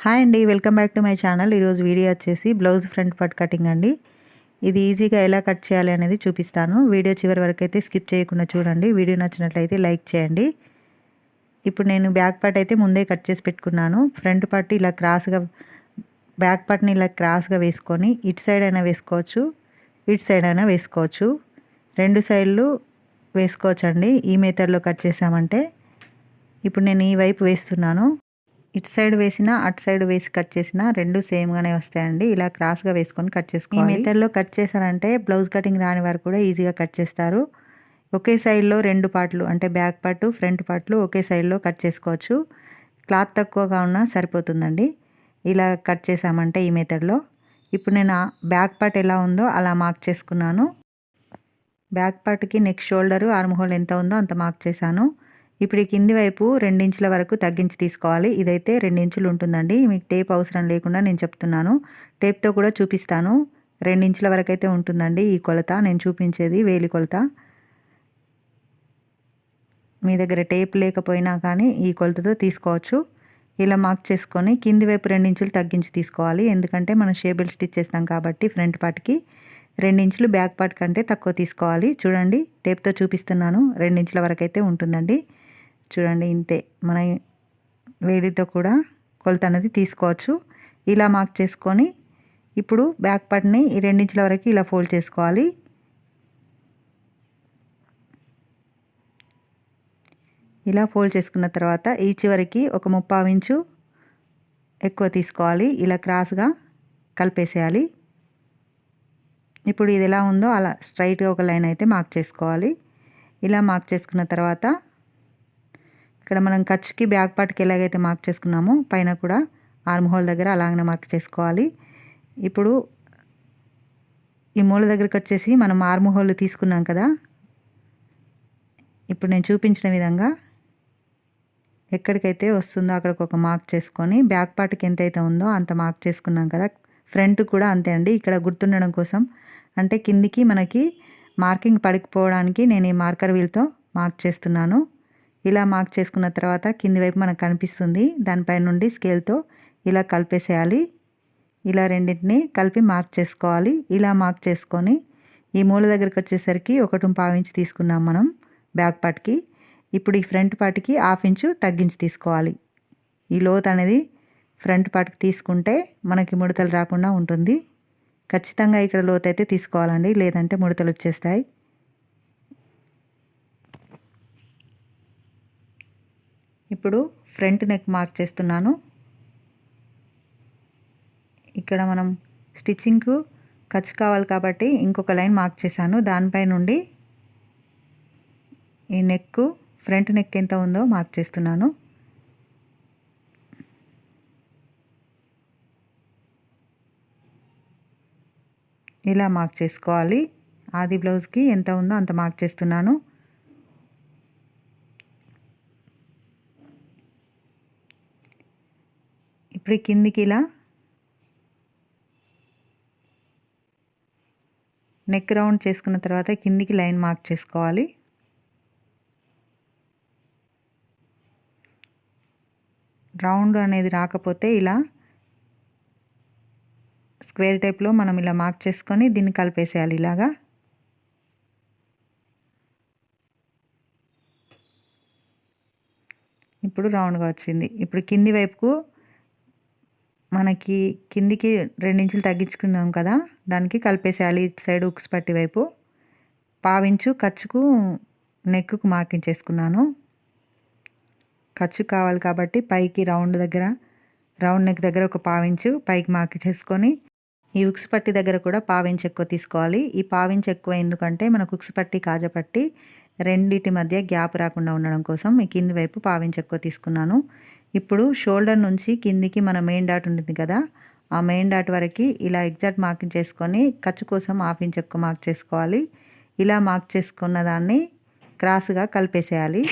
Hi అండి, welcome back to my channel. ఈరోజు video వచ్చేసి బ్లౌజ్ ఫ్రంట్ పార్ట్ కటింగ్ అండి. ఇది ఈజీగా ఎలా కట్ చేయాలి అనేది చూపిస్తాను. వీడియో చివరి వరకు అయితే స్కిప్ చేయకుండా చూడండి. వీడియో నచ్చినట్లయితే లైక్ చేయండి. ఇప్పుడు నేను బ్యాక్ పార్ట్ అయితే ముందే కట్ చేసి పెట్టుకున్నాను. ఫ్రంట్ పార్ట్ ఇలా క్రాస్గా, బ్యాక్ పార్ట్ని ఇలా క్రాస్గా వేసుకొని ఇటు సైడ్ అయినా వేసుకోవచ్చు, ఇటు సైడ్ అయినా వేసుకోవచ్చు. రెండు సైడ్లు వేసుకోవచ్చండి ఈ మెథడ్లో కట్ చేసామంటే. ఇప్పుడు నేను ఈ వైపు వేస్తున్నాను. ఇటు సైడ్ వేసినా అటు సైడ్ వేసి కట్ చేసినా రెండు సేమ్గానే వస్తాయండి. ఇలా క్రాస్గా వేసుకొని కట్ చేసుకోవాలి. ఈ మెథడ్లో కట్ చేశారంటే బ్లౌజ్ కటింగ్ రాని వారు కూడా ఈజీగా కట్ చేస్తారు. ఒకే సైడ్లో రెండు పార్ట్లు అంటే బ్యాక్ పార్ట్ ఫ్రంట్ పార్ట్లు ఒకే సైడ్లో కట్ చేసుకోవచ్చు. క్లాత్ తక్కువగా ఉన్నా సరిపోతుందండి ఇలా కట్ చేసామంటే ఈ మెథడ్లో. ఇప్పుడు నేను బ్యాక్ పార్ట్ ఎలా ఉందో అలా మార్క్ చేసుకున్నాను. బ్యాక్ పార్ట్కి నెక్ షోల్డరు ఆర్మ్ హోల్ ఎంత ఉందో అంత మార్క్ చేశాను. ఇప్పుడు ఈ కింది వైపు 2 ఇంచుల వరకు తగ్గించి తీసుకోవాలి. ఇదైతే 2 ఇంచులు ఉంటుందండి. మీకు టేప్ అవసరం లేకుండా నేను చెప్తున్నాను. టేప్తో కూడా చూపిస్తాను. 2 ఇంచుల వరకు అయితే ఉంటుందండి ఈ కొలత. నేను చూపించేది వేలి కొలత. మీ దగ్గర టేప్ లేకపోయినా కానీ ఈ కొలతతో తీసుకోవచ్చు. ఇలా మార్క్ చేసుకొని కింది వైపు 2 ఇంచులు తగ్గించి తీసుకోవాలి. ఎందుకంటే మనం షేబెల్ స్టిచ్ చేస్తాం కాబట్టి ఫ్రంట్ పార్ట్కి 2 ఇంచులు బ్యాక్ పార్ట్ కంటే తక్కువ తీసుకోవాలి. చూడండి, టేప్తో చూపిస్తున్నాను. 2 ఇంచుల వరకు అయితే ఉంటుందండి. చూడండి, ఇంతే. మన వేలితో కూడా కొలత అనేది తీసుకోవచ్చు. ఇలా మార్క్ చేసుకొని ఇప్పుడు బ్యాక్ పార్ట్ని ఈ 2 ఇంచుల వరకు ఇలా ఫోల్డ్ చేసుకోవాలి. ఇలా ఫోల్డ్ చేసుకున్న తర్వాత ఈ చివరికి ఒక 3/4 ఇంచు ఎక్కువ తీసుకోవాలి. ఇలా క్రాస్గా కలిపేసేయాలి. ఇప్పుడు ఇది ఎలా ఉందో అలా స్ట్రైట్గా ఒక లైన్ అయితే మార్క్ చేసుకోవాలి. ఇలా మార్క్ చేసుకున్న తర్వాత ఇక్కడ మనం ఖర్చుకి బ్యాక్ పార్ట్కి ఎలాగైతే మార్క్ చేసుకున్నామో పైన కూడా ఆర్మ్ హోల్ దగ్గర అలాగనే మార్క్ చేసుకోవాలి. ఇప్పుడు ఈ మూల దగ్గరికి వచ్చేసి మనం ఆర్మ్ హోల్ తీసుకున్నాం కదా, ఇప్పుడు నేను చూపించిన విధంగా ఎక్కడికైతే వస్తుందో అక్కడికి ఒక మార్క్ చేసుకొని బ్యాక్ పార్ట్కి ఎంతైతే ఉందో అంత మార్క్ చేసుకున్నాం కదా, ఫ్రంట్ కూడా అంతే అండి. ఇక్కడ గుర్తుండడం కోసం అంటే కిందికి మనకి మార్కింగ్ పడిపోవడానికి నేను ఈ మార్కర్ వీల్తో మార్క్ చేస్తున్నాను. ఇలా మార్క్ చేసుకున్న తర్వాత కింది వైపు మనకు కనిపిస్తుంది. దానిపై నుండి స్కేల్తో ఇలా కలిపేసేయాలి. ఇలా రెండింటిని కలిపి మార్క్ చేసుకోవాలి. ఇలా మార్క్ చేసుకొని ఈ మూల దగ్గరికి వచ్చేసరికి 1.5 ఇంచు తీసుకున్నాం మనం బ్యాక్ పార్ట్కి. ఇప్పుడు ఈ ఫ్రంట్ పార్ట్కి 1/2 ఇంచు తగ్గించి తీసుకోవాలి. ఈ లోత్ అనేది ఫ్రంట్ పార్ట్కి తీసుకుంటే మనకి ముడతలు రాకుండా ఉంటుంది. ఖచ్చితంగా ఇక్కడ లోత్ అయితే తీసుకోవాలండి, లేదంటే ముడతలు వచ్చేస్తాయి. ఇప్పుడు ఫ్రంట్ నెక్ మార్క్ చేస్తున్నాను. ఇక్కడ మనం స్టిచ్చింగ్కు ఖర్చు కావాలి కాబట్టి ఇంకొక లైన్ మార్క్ చేశాను. దానిపై నుండి ఈ నెక్ ఫ్రంట్ నెక్ ఎంత ఉందో మార్క్ చేస్తున్నాను. ఇలా మార్క్ చేసుకోవాలి. ఆది బ్లౌజ్కి ఎంత ఉందో అంత మార్క్ చేస్తున్నాను. ఇప్పుడు కిందికి ఇలా నెక్ రౌండ్ చేసుకున్న తర్వాత కిందికి లైన్ మార్క్ చేసుకోవాలి. రౌండ్ అనేది రాకపోతే ఇలా స్క్వేర్ టైప్లో మనం ఇలా మార్క్ చేసుకొని దీన్ని కలిపేసేయాలి ఇలాగా. ఇప్పుడు రౌండ్గా వచ్చింది. ఇప్పుడు కింది వైపుకు మనకి కిందికి 2 ఇంచులు తగ్గించుకున్నాం కదా, దానికి కలిపేసేయాలి. ఇటు సైడ్ ఉక్స్ పట్టి వైపు 1/2 ఇంచు ఖర్చుకు నెక్కు మార్కింగ్ చేసుకున్నాను. ఖర్చు కావాలి కాబట్టి పైకి రౌండ్ నెక్ దగ్గర ఒక 1/2 ఇంచు పైకి మార్క్ చేసుకొని ఈ ఉక్స్ పట్టి దగ్గర కూడా 1/2 ఇంచు ఎక్కువ తీసుకోవాలి. ఈ 1/2 ఇంచు ఎక్కువ ఎందుకంటే మనకు ఉక్స్ పట్టి కాజా పట్టి రెండింటి మధ్య గ్యాప్ రాకుండా ఉండడం కోసం ఈ కింది వైపు 1/2 ఇంచు ఎక్కువ తీసుకున్నాను. ఇప్పుడు షోల్డర్ నుంచి కిందికి మన మెయిన్ డాట్ ఉంటుంది కదా, ఆ మెయిన్ డాట్ వరకు ఇలా ఎగ్జాక్ట్ మార్కింగ్ చేసుకొని ఖర్చు కోసం 1/2 ఇంచు ఎక్కువ మార్క్ చేసుకోవాలి. ఇలా మార్క్ చేసుకున్న దాన్ని క్రాస్గా కలిపేసేయాలి.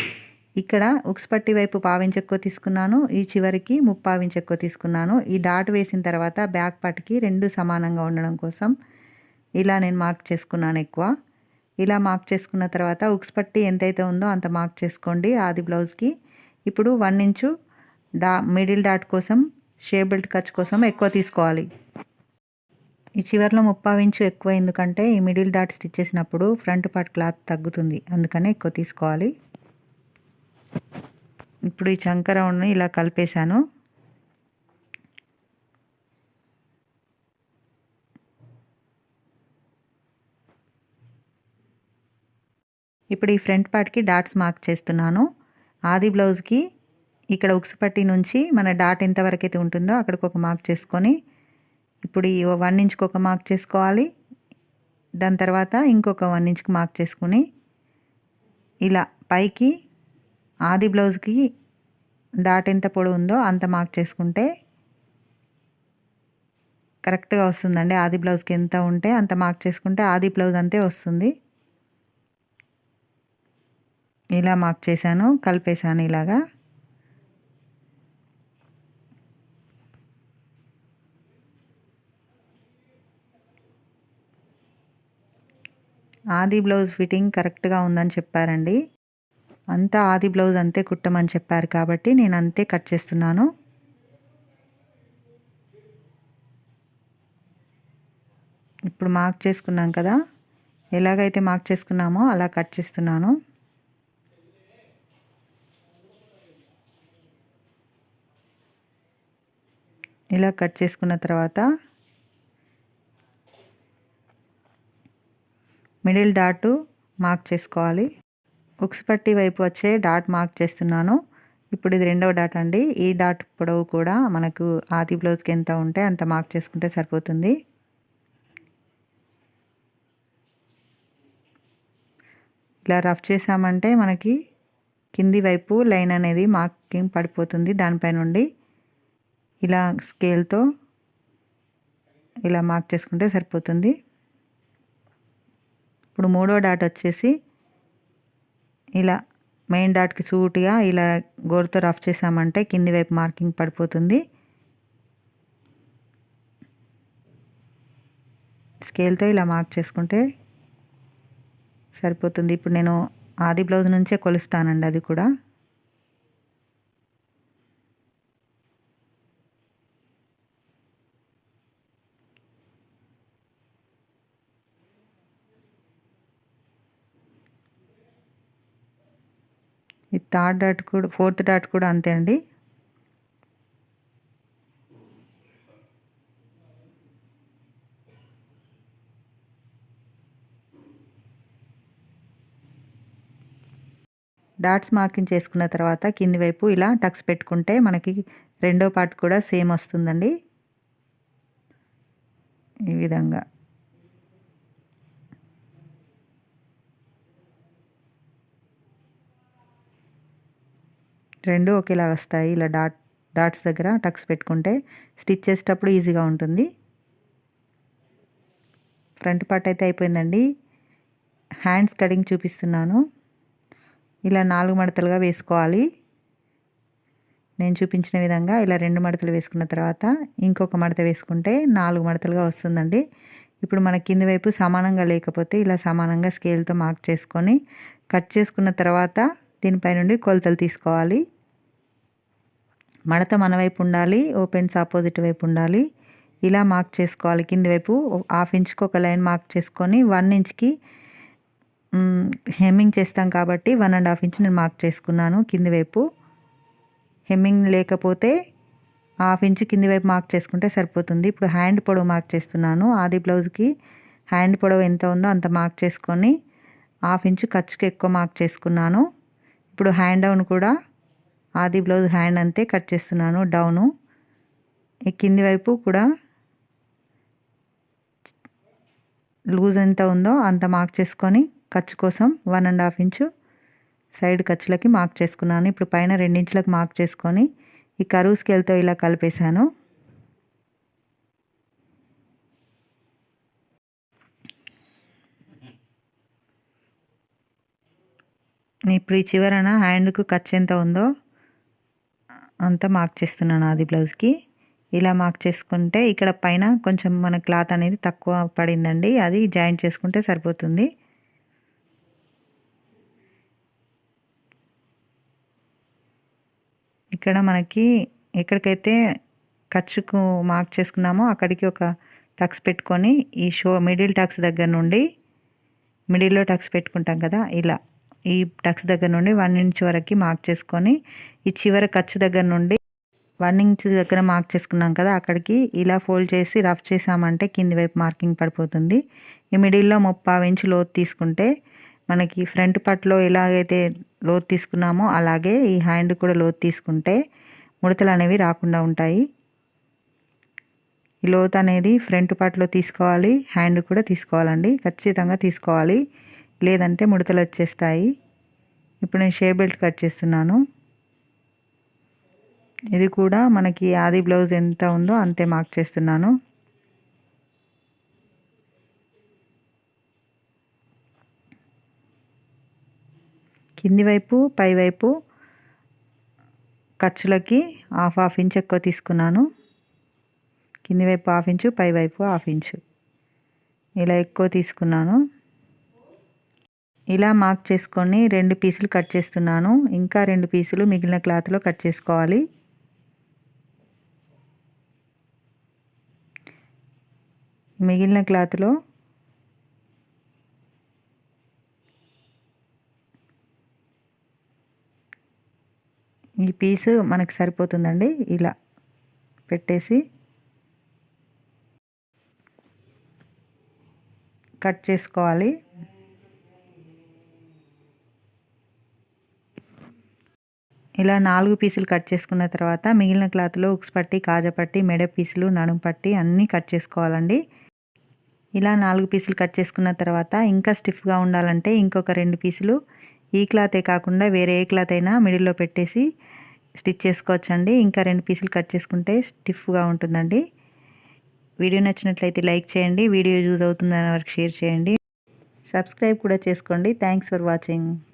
ఇక్కడ ఉక్స్ పట్టి వైపు 1/2 ఇంచు ఎక్కువ తీసుకున్నాను. ఈ చివరికి 3/4 ఇంచు ఎక్కువ తీసుకున్నాను. ఈ డాట్ వేసిన తర్వాత బ్యాక్ పార్ట్కి రెండు సమానంగా ఉండడం కోసం ఇలా నేను మార్క్ చేసుకున్నాను ఎక్కువ. ఇలా మార్క్ చేసుకున్న తర్వాత ఉక్స్ పట్టి ఎంతైతే ఉందో అంత మార్క్ చేసుకోండి ఆది బ్లౌజ్కి. ఇప్పుడు 1 ఇంచు మిడిల్ డాట్ కోసం షేప్ బెల్ట్ ఖర్చు కోసం ఎక్కువ తీసుకోవాలి. ఈ చివర్లో 1/2 ఇంచు ఎక్కువ, ఎందుకంటే ఈ మిడిల్ డాట్ స్టిచ్ చేసినప్పుడు ఫ్రంట్ పార్ట్ క్లాత్ తగ్గుతుంది, అందుకనే ఎక్కువ తీసుకోవాలి. ఇప్పుడు ఈ చంక రౌండ్ని ఇలా కలిపేశాను. ఇప్పుడు ఈ ఫ్రంట్ పార్ట్కి డాట్స్ మార్క్ చేస్తున్నాను. ఆది బ్లౌజ్కి ఇక్కడ ఉక్స్ పట్టి నుంచి మన డాట్ ఎంతవరకు అయితే ఉంటుందో అక్కడికి ఒక మార్క్ చేసుకొని, ఇప్పుడు ఈ 1 ఇంచుకి ఒక మార్క్ చేసుకోవాలి. దాని తర్వాత ఇంకొక 1 ఇంచుకి మార్క్ చేసుకుని ఇలా పైకి ఆది బ్లౌజ్కి డాట్ ఎంత పొడవు ఉందో అంత మార్క్ చేసుకుంటే కరెక్ట్గా వస్తుందండి. ఆది బ్లౌజ్కి ఎంత ఉంటే అంత మార్క్ చేసుకుంటే ఆది బ్లౌజ్ అంతే వస్తుంది. ఇలా మార్క్ చేశాను, కలిపేశాను ఇలాగా. ఆది బ్లౌజ్ ఫిట్టింగ్ కరెక్ట్గా ఉందని చెప్పారండి. అంతా ఆది బ్లౌజ్ అంతే కుట్టమని చెప్పారు కాబట్టి నేను అంతే కట్ చేస్తున్నాను. ఇప్పుడు మార్క్ చేసుకున్నాం కదా, ఎలాగైతే మార్క్ చేసుకున్నామో అలా కట్ చేస్తున్నాను. ఇలా కట్ చేసుకున్న తర్వాత మిడిల్ డాట్ మార్క్ చేసుకోవాలి. ఉక్స్ పట్టి వైపు వచ్చే డాట్ మార్క్ చేస్తున్నాను. ఇప్పుడు ఇది రెండవ డాట్ అండి. ఈ డాట్ పొడవు కూడా మనకు ఆది బ్లౌజ్కి ఎంత ఉంటే అంత మార్క్ చేసుకుంటే సరిపోతుంది. ఇలా రఫ్ చేసామంటే మనకి కింది వైపు లైన్ అనేది మార్కింగ్ పడిపోతుంది. దానిపై నుండి ఇలా స్కేల్తో ఇలా మార్క్ చేసుకుంటే సరిపోతుంది. ఇప్పుడు మూడో డాట్ వచ్చేసి ఇలా మెయిన్ డాట్కి సూటిగా ఇలా గోరుతో రఫ్ చేసామంటే కింది వైపు మార్కింగ్ పడిపోతుంది. స్కేల్తో ఇలా మార్క్ చేసుకుంటే సరిపోతుంది. ఇప్పుడు నేను ఆది బ్లౌజ్ నుంచే కొలుస్తానండి. అది కూడా ఈ థర్డ్ డాట్ కూడా ఫోర్త్ డాట్ కూడా అంతే అండి. డాట్స్ మార్కింగ్ చేసుకున్న తర్వాత కింది వైపు ఇలా టక్స్ పెట్టుకుంటే మనకి రెండో పార్ట్ కూడా సేమ్ వస్తుందండి. ఈ విధంగా రెండు ఒకేలా వస్తాయి. ఇలా డాట్స్ దగ్గర టక్స్ పెట్టుకుంటే స్టిచ్ చేసేటప్పుడు ఈజీగా ఉంటుంది. ఫ్రంట్ పార్ట్ అయితే అయిపోయిందండి. హ్యాండ్స్ కటింగ్ చూపిస్తున్నాను. ఇలా 4 మడతలుగా వేసుకోవాలి. నేను చూపించిన విధంగా ఇలా 2 మడతలు వేసుకున్న తర్వాత ఇంకొక మడత వేసుకుంటే 4 మడతలుగా వస్తుందండి. ఇప్పుడు మన కింది వైపు సమానంగా లేకపోతే ఇలా సమానంగా స్కేల్తో మార్క్ చేసుకొని కట్ చేసుకున్న తర్వాత దీనిపై నుండి కొలతలు తీసుకోవాలి. మడత మన వైపు ఉండాలి, ఓపెన్స్ ఆపోజిట్ వైపు ఉండాలి. ఇలా మార్క్ చేసుకోవాలి. కింది వైపు 1/2 ఇంచుకి ఒక లైన్ మార్క్ చేసుకొని 1 ఇంచ్కి హెమ్మింగ్ చేస్తాం కాబట్టి 1.5 ఇంచ్ నేను మార్క్ చేసుకున్నాను. కింది వైపు హెమ్మింగ్ లేకపోతే 1/2 ఇంచ్ కింది వైపు మార్క్ చేసుకుంటే సరిపోతుంది. ఇప్పుడు హ్యాండ్ పొడవు మార్క్ చేస్తున్నాను. ఆది బ్లౌజ్కి హ్యాండ్ పొడవు ఎంత ఉందో అంత మార్క్ చేసుకొని 1/2 ఇంచ్ ఖర్చుకి ఎక్కువ మార్క్ చేసుకున్నాను. ఇప్పుడు హ్యాండ్ డౌన్ కూడా ఆది బ్లౌజ్ హ్యాండ్ అంతే కట్ చేస్తున్నాను. డౌను ఈ కింది వైపు కూడా లూజ్ ఎంత ఉందో అంత మార్క్ చేసుకొని ఖర్చు కోసం 1.5 ఇంచు సైడ్ ఖర్చులకి మార్క్ చేసుకున్నాను. ఇప్పుడు పైన 2 ఇంచులకు మార్క్ చేసుకొని ఈ కరువు స్కేల్తో ఇలా కలిపేశాను. ఇప్పుడు ఈ చివరన హ్యాండ్కు ఖర్చు ఎంత ఉందో అంతా మార్క్ చేస్తున్నాను ఆది బ్లౌజ్కి. ఇలా మార్క్ చేసుకుంటే ఇక్కడ పైన కొంచెం మన క్లాత్ అనేది తక్కువ పడిందండి, అది జాయింట్ చేసుకుంటే సరిపోతుంది. ఇక్కడ మనకి ఎక్కడికైతే ఖర్చుకు మార్క్ చేసుకున్నామో అక్కడికి ఒక టక్స్ పెట్టుకొని ఈ మిడిల్ టక్స్ దగ్గర నుండి మిడిల్లో టక్స్ పెట్టుకుంటాం కదా, ఇలా ఈ టక్స్ దగ్గర నుండి 1 ఇంచ్ వరకు మార్క్ చేసుకొని ఈ చివరి ఖర్చు దగ్గర నుండి 1 ఇంచ్ దగ్గర మార్క్ చేసుకున్నాం కదా, అక్కడికి ఇలా ఫోల్డ్ చేసి రఫ్ చేసామంటే కింది వైపు మార్కింగ్ పడిపోతుంది. ఈ మిడిల్లో 3/4 ఇంచ్ లోతు తీసుకుంటే మనకి ఫ్రంట్ పార్ట్లో ఎలాగైతే లోతు తీసుకున్నామో అలాగే ఈ హ్యాండ్ కూడా లోతు తీసుకుంటే ముడతలు అనేవి రాకుండా ఉంటాయి. ఈ లోతు అనేది ఫ్రంట్ పార్ట్లో తీసుకోవాలి, హ్యాండ్ కూడా తీసుకోవాలండి, ఖచ్చితంగా తీసుకోవాలి, లేదంటే ముడతలు వచ్చేస్తాయి. ఇప్పుడు నేను షే బెల్ట్ కట్ చేస్తున్నాను. ఇది కూడా మనకి ఆది బ్లౌజ్ ఎంత ఉందో అంతే మార్క్ చేస్తున్నాను. కింది వైపు పై వైపు ఖర్చులకి హాఫ్ ఇంచ్ ఎక్కువ తీసుకున్నాను. కింది వైపు 1/2 ఇంచు, పై వైపు 1/2 ఇంచు ఇలా ఎక్కువ తీసుకున్నాను. ఇలా మార్క్ చేసుకొని 2 పీసులు కట్ చేస్తున్నాను. ఇంకా 2 పీసులు మిగిలిన క్లాత్లో కట్ చేసుకోవాలి. మిగిలిన క్లాత్లో ఈ పీసు మనకి సరిపోతుందండి. ఇలా పెట్టేసి కట్ చేసుకోవాలి. ఇలా 4 పీసులు కట్ చేసుకున్న తర్వాత మిగిలిన క్లాత్లో ఉక్స్ పట్టి, కాజా పట్టి, మెడ పీసులు, నడుం పట్టి అన్నీ కట్ చేసుకోవాలండి. ఇలా 4 పీసులు కట్ చేసుకున్న తర్వాత ఇంకా స్టిఫ్గా ఉండాలంటే ఇంకొక 2 పీసులు ఈ క్లాతే కాకుండా వేరే ఏ క్లాత్ అయినా మిడిల్లో పెట్టేసి స్టిచ్ చేసుకోవచ్చండి. ఇంకా 2 పీసులు కట్ చేసుకుంటే స్టిఫ్గా ఉంటుందండి. వీడియో నచ్చినట్లయితే లైక్ చేయండి, వీడియో యూజ్ అవుతుందని వరకు షేర్ చేయండి, సబ్స్క్రైబ్ కూడా చేసుకోండి. Thanks for watching.